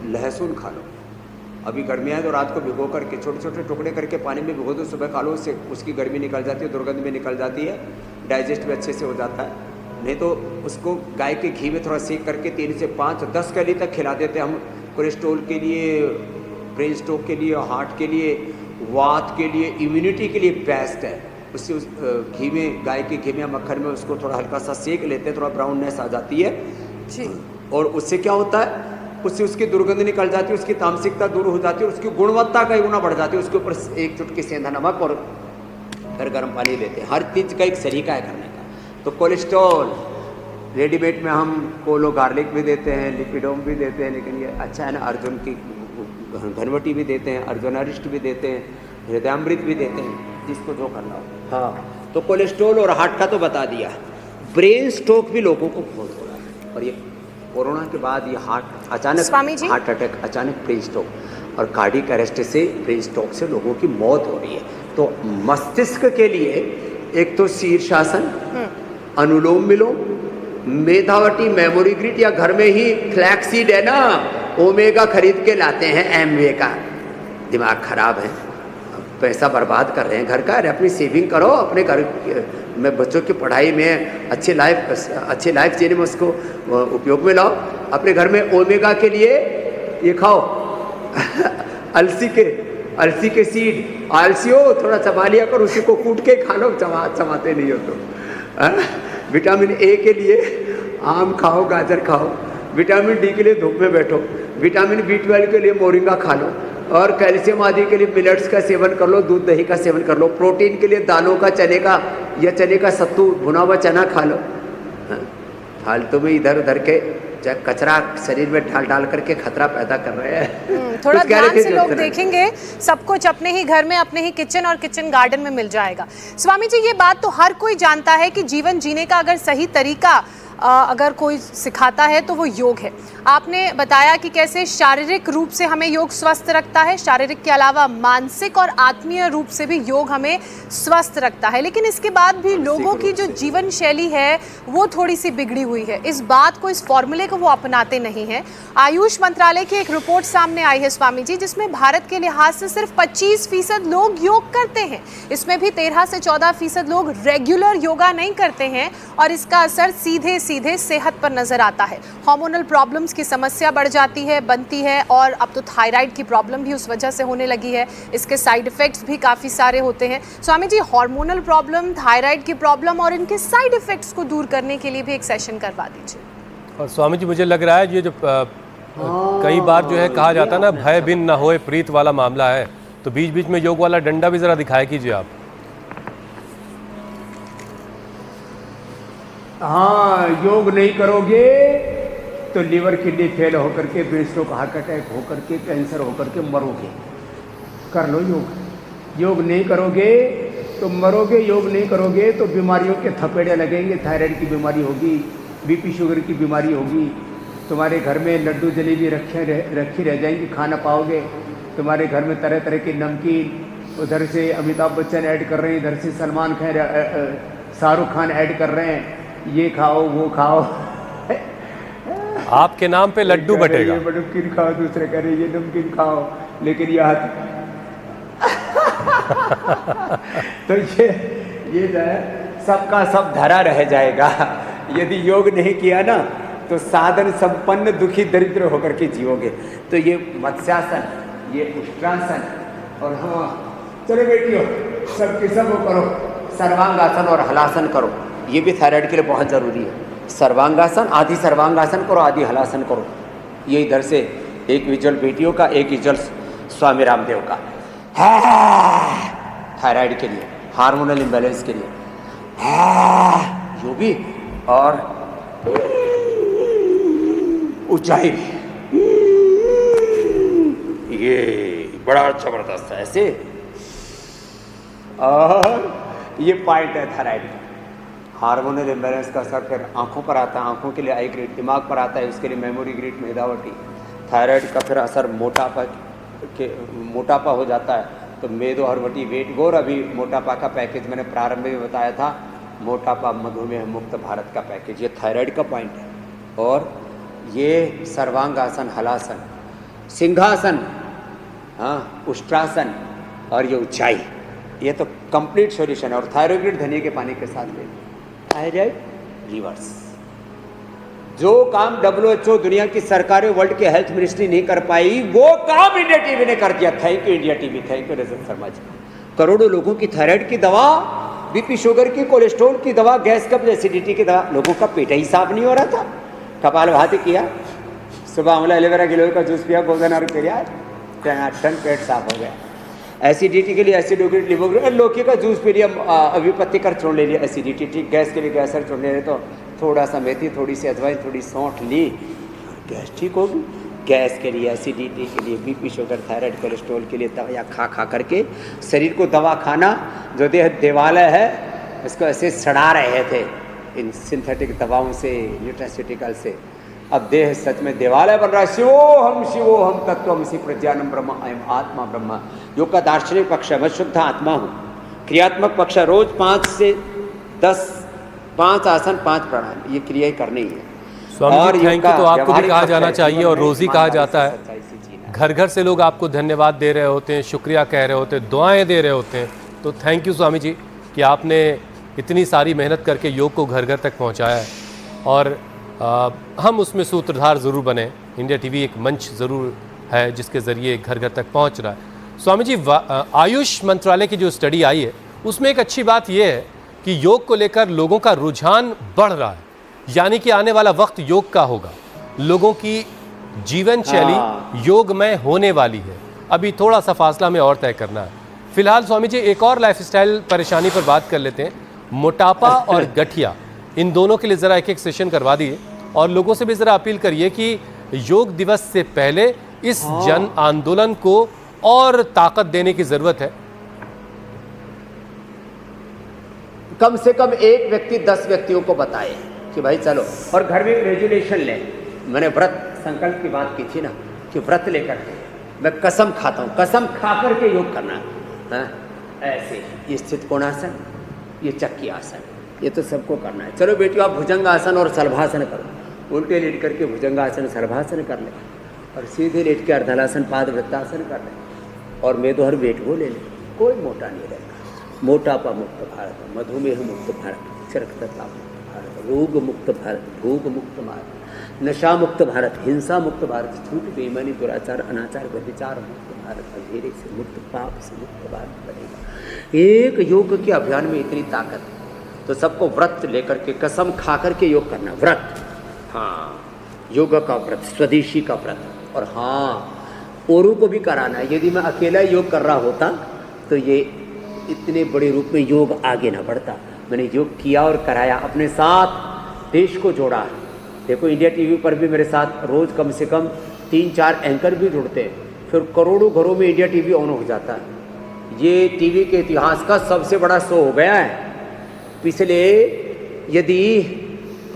लहसुन खा लो, अभी गर्मियाँ है तो रात को भिगो करके छोटे छोटे टुकड़े करके पानी में भिगो दो, सुबह खा लो, उससे उसकी गर्मी निकल जाती है, दुर्गंध में निकल जाती है, डाइजेस्ट भी अच्छे से हो जाता है। नहीं तो उसको गाय के घी में थोड़ा सेक करके 3 से 5 10 कैलोरी तक खिला देते हैं हम, कोलेस्ट्रॉल के लिए, ब्रेन स्ट्रोक के लिए, हार्ट के लिए, वात के लिए, इम्यूनिटी के लिए बेस्ट है। उससे उस घी में, गाय के घी में या मक्खन में उसको थोड़ा हल्का सा सेक लेते हैं, थोड़ा ब्राउननेस आ जाती है जी, और उससे क्या होता है, उससे उसकी दुर्गंध निकल जाती है, उसकी तामसिकता दूर हो जाती है, उसकी गुणवत्ता कई गुना बढ़ जाती है। उसके ऊपर 1 चुटकी सेंधा नमक और फिर गर्म पानी लेते हैं। हर चीज़ का एक सलीका है करने का। तो कोलेस्ट्रॉल रेडीमेड में हम कोलो गार्लिक भी देते हैं, लिपिडोम भी देते हैं, लेकिन ये अच्छा है ना, अर्जुन की घनवटी भी देते हैं, अर्जुनारिष्ट भी देते हैं, हृदयामृत भी देते हैं, जिसको जो करना हो। हाँ, तो कोलेस्ट्रॉल और हार्ट का तो बता दिया। ब्रेन स्ट्रोक भी लोगों को बहुत हो रहा है, और ये कोरोना के बाद ये हार्ट अचानक, हार्ट अटैक, अचानक ब्रेन स्ट्रोक और कार्डियक अरेस्ट से, ब्रेन स्ट्रोक से लोगों की मौत हो रही है। तो मस्तिष्क के लिए एक तो शीर्षासन, अनुलोम विलोम, मेधावटी, मेमोरी ग्रिड, या घर में ही फ्लैक्सीड है ना, ओमेगा खरीद के लाते हैं एमवे का। दिमाग खराब है, पैसा बर्बाद कर रहे हैं घर का, अरे अपनी सेविंग करो, अपने घर में बच्चों की पढ़ाई में अच्छे लाइफ जीने में उसको उपयोग में लाओ। अपने घर में ओमेगा के लिए ये खाओ अलसी के सीड, आलसी हो थोड़ा चबा लिया कर, उसी को कूट के खा लो, चबाते नहीं हो तो। विटामिन ए के लिए आम खाओ, गाजर खाओ, विटामिन डी के लिए धूप में बैठो, विटामिन B12 के लिए मोरिंगा खा लो, और कैल्शियम आदि के लिए मिलेट्स का सेवन कर लो, दूध दही का सेवन कर लो, प्रोटीन के लिए दालों का, चने का या चने का सत्तू भुना हुआ चना खा लो। फालतू में इधर उधर के कचरा शरीर में डाल करके खतरा पैदा कर रहे हैं। थोड़ा ध्यान से लोग देखेंगे, सब कुछ अपने ही घर में, अपने ही किचन और किचन गार्डन में मिल जाएगा। स्वामी जी, ये बात तो हर कोई जानता है कि जीवन जीने का अगर सही तरीका अगर कोई सिखाता है तो वो योग है। आपने बताया कि कैसे शारीरिक रूप से हमें योग स्वस्थ रखता है, शारीरिक के अलावा मानसिक और आत्मीय रूप से भी योग हमें स्वस्थ रखता है, लेकिन इसके बाद भी लोगों की जो जीवन शैली है वो थोड़ी सी बिगड़ी हुई है। इस बात को, इस फॉर्मूले को वो अपनाते नहीं हैं। आयुष मंत्रालय की एक रिपोर्ट सामने आई है स्वामी जी, जिसमें भारत के लिहाज से सिर्फ 25% लोग योग करते हैं। इसमें भी 13 से 14% लोग रेगुलर योगा नहीं करते हैं और इसका असर सीधे सीधे सेहत पर नजर आता है। हार्मोनल प्रॉब्लम्स की समस्या बढ़ जाती है, बनती है, और अब तो थायराइड की प्रॉब्लम भी उस वजह से होने लगी है। इसके साइड इफेक्ट्स भी काफ़ी सारे होते हैं। Swami ji, hormonal problem, thyroid की प्रॉब्लम और इनके साइड इफेक्ट्स को दूर करने के लिए भी एक सेशन करवा दीजिए। और स्वामी जी, मुझे लग रहा है ये जो कई बार जो है कहा जाता है ना, भय बिन न होए प्रीत वाला मामला है, तो बीच बीच में योग वाला डंडा भी जरा दिखाया कीजिए आप। हाँ, योग नहीं करोगे तो लीवर किडनी फेल होकर के, ब्रेन स्ट्रोक, हार्ट अटैक होकर के, कैंसर होकर के मरोगे। कर लो योग। योग नहीं करोगे तो मरोगे, योग नहीं करोगे तो बीमारियों के थपेड़े लगेंगे। थायराइड की बीमारी होगी, बीपी शुगर की बीमारी होगी, तुम्हारे घर में लड्डू जलेबी रखी रह जाएंगी, खा ना पाओगे। तुम्हारे घर में तरह तरह की नमकीन, उधर से अमिताभ बच्चन ऐड कर रहे हैं, इधर से सलमान खान, शाहरुख खान ऐड कर रहे हैं, ये खाओ वो खाओ। आपके नाम पे लड्डू बटेगा। ये नमकीन खाओ, दूसरे कह रहे ये नमकीन खाओ, लेकिन ये तो ये जो है सबका सब धरा रह जाएगा। यदि योग नहीं किया ना तो साधन संपन्न दुखी दरिद्र होकर के जियोगे। तो ये मत्स्यासन, ये उष्ट्रासन, और हाँ चलो बेटियों सबके सब वो करो, सर्वांगासन और हलासन करो। ये भी थायराइड के लिए बहुत ज़रूरी है। सर्वांगासन, आधी सर्वांगासन करो, आधी हलासन करो। ये इधर से एक विजुअल बेटियों का, एक विजुअल स्वामी रामदेव का, थायराइड के लिए, हार्मोनल इम्बैलेंस के लिए, यो भी, और ऊंचाई भी। ये बड़ा जबरदस्त है ऐसे। और ये पॉइंट है थायराइड का। हार्मोनल इम्बैलेंस का असर फिर आंखों पर आता है, आंखों के लिए आई ग्रेड, दिमाग पर आता है, उसके लिए मेमोरी ग्रेड, मेधावटी। थायराइड का फिर असर मोटापा हो जाता है, तो मेदो हरवटी, वेट गोर। अभी मोटापा का पैकेज मैंने प्रारंभ में बताया था, मोटापा मधुमेह मुक्त भारत का पैकेज, ये थायराइड का पॉइंट है। और ये सर्वांगासन, हलासन, सिंहासन, हाँ, उष्ट्रासन, और ये ऊंचाई, ये तो कंप्लीट सॉल्यूशन है। और थायराइड धनिया के पानी के साथ ले, थायराइड रिवर्स। जो काम WHO दुनिया की सरकारें, वर्ल्ड के हेल्थ मिनिस्ट्री नहीं कर पाई, वो काम इंडिया टीवी ने कर दिया। Thank you India TV, thank you Rajat Sharma ji. करोड़ों लोगों की थायराइड की दवा, बीपी शुगर की, कोलेस्ट्रॉल की दवा, गैस कब्ज, एसिडिटी की दवा। लोगों का पेट ही साफ नहीं हो रहा था। कपालभाति किया, सुबह आंवला एलोवेरा गिलोय का जूस पिया, गोल्डन आर पिया, टन पेट साफ हो गया। एसिडिटी के लिए एसिडोग्रेट, लिवोग्रेट, लौकी का जूस पी लिया, अभिपत्ति कर छोड़ ले लिया, एसिडिटी ठीक। गैस के लिए गैसर छोड़ ले रहे तो थोड़ा सा मेथी, थोड़ी सी अजवाइन, थोड़ी सौंठ ली, गैस ठीक होगी। गैस के लिए, एसिडिटी के लिए, बीपी शुगर, थायराइड, कोलेस्ट्रॉल के लिए दवाइयाँ खा खा करके शरीर को दवा खाना, जो देह देवालय है उसको ऐसे सड़ा रहे थे इन सिंथेटिक दवाओं से, न्यूट्रास्यूटिकल से। अब देह सच में देवालय बन रहा है। शिवोहम तत्त्वमसि प्रज्ञानम ब्रह्म अयम आत्मा ब्रह्म। योग का दार्शनिक पक्ष है, मैं शुद्ध आत्मा हूँ। क्रियात्मक पक्ष है, रोज 5 से 10, 5 आसन, 5 प्राणायाम, ये क्रिया करनी है। Swami ji, thank you. तो आपको भी कहा जाना चाहिए और रोज ही कहा जाता है। घर घर से लोग आपको धन्यवाद दे रहे होते हैं, शुक्रिया कह रहे होते हैं, दुआएं दे रहे होते हैं। तो थैंक यू स्वामी जी कि आपने इतनी सारी मेहनत करके योग को घर घर तक पहुंचाया है, और हम उसमें सूत्रधार ज़रूर बने। इंडिया टीवी एक मंच ज़रूर है जिसके ज़रिए घर घर तक पहुंच रहा है। स्वामी जी, आयुष मंत्रालय की जो स्टडी आई है उसमें एक अच्छी बात यह है कि योग को लेकर लोगों का रुझान बढ़ रहा है, यानी कि आने वाला वक्त योग का होगा। लोगों की जीवन शैली योगमय होने वाली है। अभी थोड़ा सा फासला में और तय करना है। फिलहाल स्वामी जी एक और लाइफस्टाइल परेशानी पर बात कर लेते हैं, मोटापा और गठिया। इन दोनों के लिए ज़रा एक एक सेशन करवा दिए और लोगों से भी ज़रा अपील करिए कि योग दिवस से पहले इस जन आंदोलन को और ताकत देने की ज़रूरत है। कम से कम एक व्यक्ति 10 व्यक्तियों को बताए, कि भाई चलो, और घर में एक रेजुलेशन ले। मैंने व्रत संकल्प की बात की थी ना, कि व्रत लेकर के मैं कसम खाता हूँ, कसम खा करके योग करना है। ऐसे ये स्थित कोणासन, ये चक्की आसन, ये तो सबको करना है। चलो बेटियों, आप भुजंगासन और सलभासन करो। उल्टे लेट करके भुजंगासन सलभासन कर लें, और सीधे लेट के अर्धलासन पादवृत्तासन कर लें, और मेदोहर बैठो ले लें। कोई मोटा नहीं रहेगा। मोटापा मुक्त भारत, मधुमेह मुक्त भारत, चरकता मुक्त भारत, रोग मुक्त भारत, भोग मुक्त भारत, नशा मुक्त भारत, हिंसा मुक्त भारत, झूठ बेईमानी दुराचार अनाचार व्यभिचार मुक्त भारत, अंधेरे से मुक्त, पाप से मुक्त भारत बनेगा। एक योग के अभियान में इतनी ताकत है, तो सबको व्रत लेकर के कसम खा करके योग करना। व्रत, हाँ, योग का व्रत, स्वदेशी का व्रत। और हाँ, औरों को भी कराना है। यदि मैं अकेला योग कर रहा होता तो ये इतने बड़े रूप में योग आगे ना बढ़ता। मैंने योग किया और कराया, अपने साथ देश को जोड़ा। देखो, इंडिया टीवी पर भी मेरे साथ रोज़ कम से कम 3-4 एंकर भी जुड़ते हैं, फिर करोड़ों घरों में इंडिया टीवी ऑन हो जाता है। ये टीवी के इतिहास का सबसे बड़ा शो हो गया है। पिछले यदि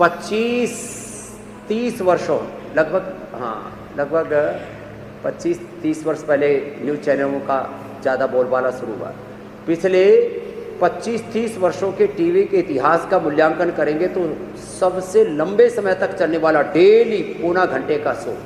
25-30 वर्षों, लगभग 25-30 वर्ष पहले न्यूज़ चैनलों का ज़्यादा बोलबाला शुरू हुआ। पिछले 25-30 वर्षों के टीवी के इतिहास का मूल्यांकन करेंगे तो सबसे लंबे समय तक चलने वाला, डेली पौना घंटे का शो,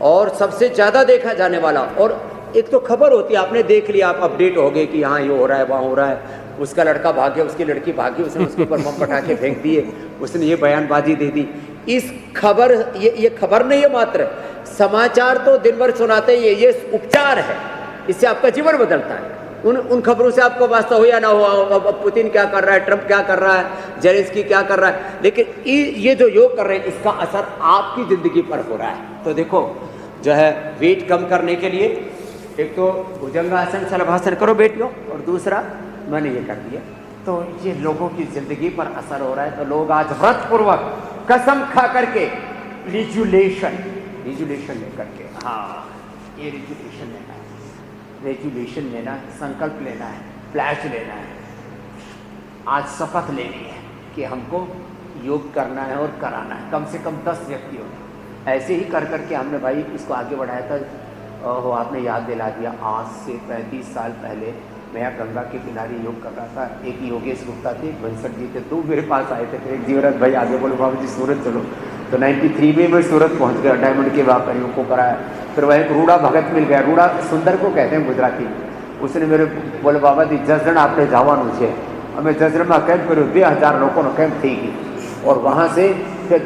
और सबसे ज़्यादा देखा जाने वाला। और एक तो खबर होती है, आपने देख लिया, आप अपडेट हो गए कि यहाँ ये हो रहा है, वहाँ हो रहा है, उसका लड़का भाग गया, उसकी लड़की भागी, उसने उसके ऊपर बम पटाखे फेंक दिए, उसने ये बयानबाजी दे दी। इस खबर, ये खबर नहीं है मात्र, समाचार तो दिन भर सुनाते ही, ये उपचार है। इससे आपका जीवन बदलता है। उन खबरों से आपको वास्ता हो या ना हो, अब पुतिन क्या कर रहा है, ट्रंप क्या कर रहा है, जेलेंस्की क्या कर रहा है, लेकिन ये जो योग कर रहे हैं, इसका असर आपकी ज़िंदगी पर हो रहा है। तो देखो, जो है वेट कम करने के लिए एक तो भुजंगासन सलभासन करो बेटियों, और दूसरा मैंने ये कर दिया, तो ये लोगों की ज़िंदगी पर असर हो रहा है। तो लोग आज व्रत पूर्वक कसम खा करके रिजुलेशन लेकर के, हाँ, ये रिजुलेशन लेना है, रेजुलेशन लेना है, संकल्प लेना है, प्लेज लेना है, आज शपथ लेनी है कि हमको योग करना है और कराना है। कम से कम 10 व्यक्तियों ने ऐसे ही कर करके हमने भाई इसको आगे बढ़ाया था। हो, आपने याद दिला दिया, आज से 35 साल पहले मैं यहाँ गंगा के किनारे योग कर रहा था। एक योगेश गुप्ता थे, एक बंसठ जी थे, 2 मेरे पास आए थे। फिर एक जीवराज भाई आगे बोले, बाबू जी सूरत चलो। तो 93 में मैं सूरत पहुँच गया, डायमंड के वहाँ पर योग को कराया। फिर वह एक रूड़ा भगत मिल गया, रूड़ा सुंदर को कहते हैं गुजराती। उसने मेरे बोले, बाबा जी जसरण आपने જવાનું છે। અમે જસરણમાં કેમ્પ કર્યો, 2000 લોકોનો કેમ્પ થઈ ગયો। और वहाँ से फिर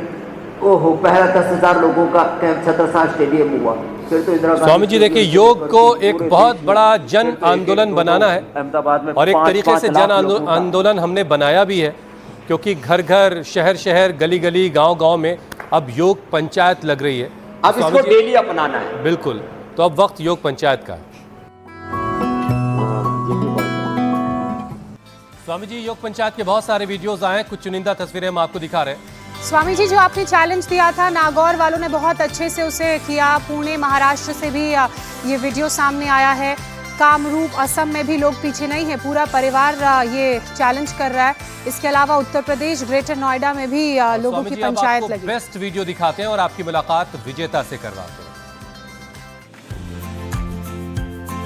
ओहो, पहला 10,000 लोगों का कैंप छत्रसाल स्टेडियम हुआ। फिर तो इंदिरा गांधी, स्वामी जी देखिए, योग को एक बहुत बड़ा जन आंदोलन बनाना है, अहमदाबाद में और एक 5-5 तरीके से लाख जन लोगों का। आंदोलन हमने बनाया भी है, क्योंकि घर घर, शहर शहर, गली गली, गांव गांव में अब योग पंचायत लग रही है। अब इसको डेली अपनाना है। बिल्कुल, तो अब वक्त योग पंचायत का है। स्वामी जी, योग पंचायत के बहुत सारे वीडियोस आए हैं, कुछ चुनिंदा तस्वीरें हम आपको दिखा रहे हैं। स्वामी जी, जो आपने चैलेंज दिया था, नागौर वालों ने बहुत अच्छे से उसे किया। पुणे, महाराष्ट्र से भी ये वीडियो सामने आया है। कामरूप, असम में भी लोग पीछे नहीं है, पूरा परिवार ये चैलेंज कर रहा है। इसके अलावा उत्तर प्रदेश, ग्रेटर नोएडा में भी लोगों की पंचायत लगी। बेस्ट वीडियो दिखाते हैं और आपकी मुलाकात विजेता से करवाते हैं।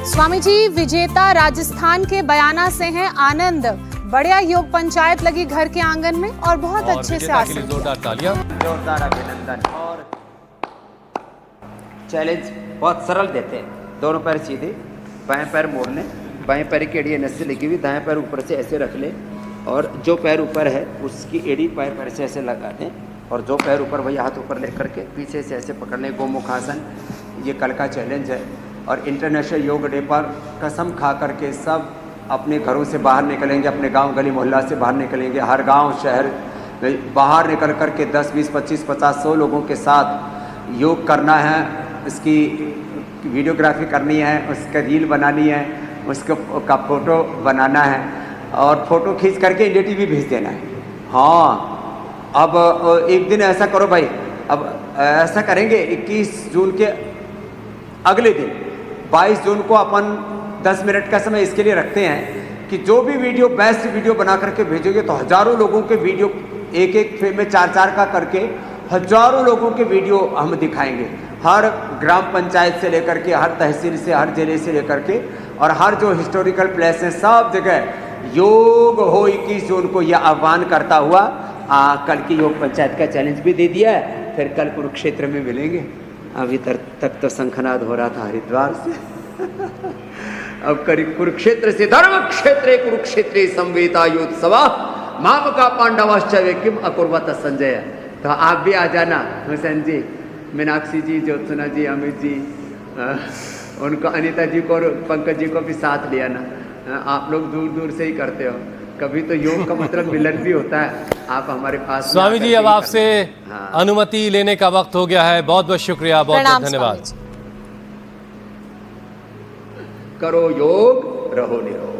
स्वामी जी, विजेता राजस्थान के बयाना से हैं आनंद। बढ़िया योग पंचायत लगी घर के आंगन में, और बहुत अच्छे से आसन किया। जोरदार तालियां। जोरदार अभिनंदन। और चैलेंज बहुत सरल देते हैं, दोनों पैर सीधे, बाएं पैर मोड़ लें, बाएं पैर की एड़ी नस से लगी हुई, दाएं पैर ऊपर से ऐसे रख लें, और जो पैर ऊपर है उसकी एड़ी बाएं पैर से ऐसे लगा दें, और जो पैर ऊपर वही हाथ ऊपर लेकर के पीछे से ऐसे पकड़ लें, गोमुखासन। ये कल का चैलेंज है। और इंटरनेशनल योग डे पर कसम खा करके सब अपने घरों से बाहर निकलेंगे, अपने गांव गली मोहल्ला से बाहर निकलेंगे, हर गांव शहर बाहर निकल कर के 10, 20, 25, 50, 100 लोगों के साथ योग करना है। इसकी वीडियोग्राफी करनी है, उसका रील बनानी है, उसका फ़ोटो बनाना है, और फ़ोटो खींच करके इंडिया टीवी भेज देना है। हाँ, अब एक दिन ऐसा करो भाई, अब ऐसा करेंगे 21 जून के अगले दिन 22 जून को अपन 10 मिनट का समय इसके लिए रखते हैं कि जो भी वीडियो, बेस्ट वीडियो बना करके भेजोगे तो हज़ारों लोगों के वीडियो एक एक फ्रेम में 4-4 का करके हजारों लोगों के वीडियो हम दिखाएंगे, हर ग्राम पंचायत से लेकर के, हर तहसील से, हर जिले से लेकर के, और हर जो हिस्टोरिकल प्लेस है सब जगह योग हो 21 जून को यह आह्वान करता हुआ कल की योग पंचायत का चैलेंज भी दे दिया है। फिर कल कुरुक्षेत्र में मिलेंगे। अभी तक तो शंखनाद हो रहा था हरिद्वार से अब करीब कुरुक्षेत्र से धर्म क्षेत्रे कुरुक्षेत्रे संवेता योत्सवा माम का पांडवाश्चर्य किम अकुर्वत संजय। तो आप भी आ जाना, हुसैन जी, मीनाक्षी जी, ज्योत्सना जी, अमित जी, उनको, अनीता जी को और पंकज जी को भी साथ ले आना। आप लोग दूर दूर से ही करते हो, कभी तो योग का मतलब मिलन भी होता है। आप हमारे पास स्वामी जी, अब आपसे अनुमति लेने का वक्त हो गया है। बहुत बहुत शुक्रिया, बहुत बहुत धन्यवाद। करो योग, रहो निरोग।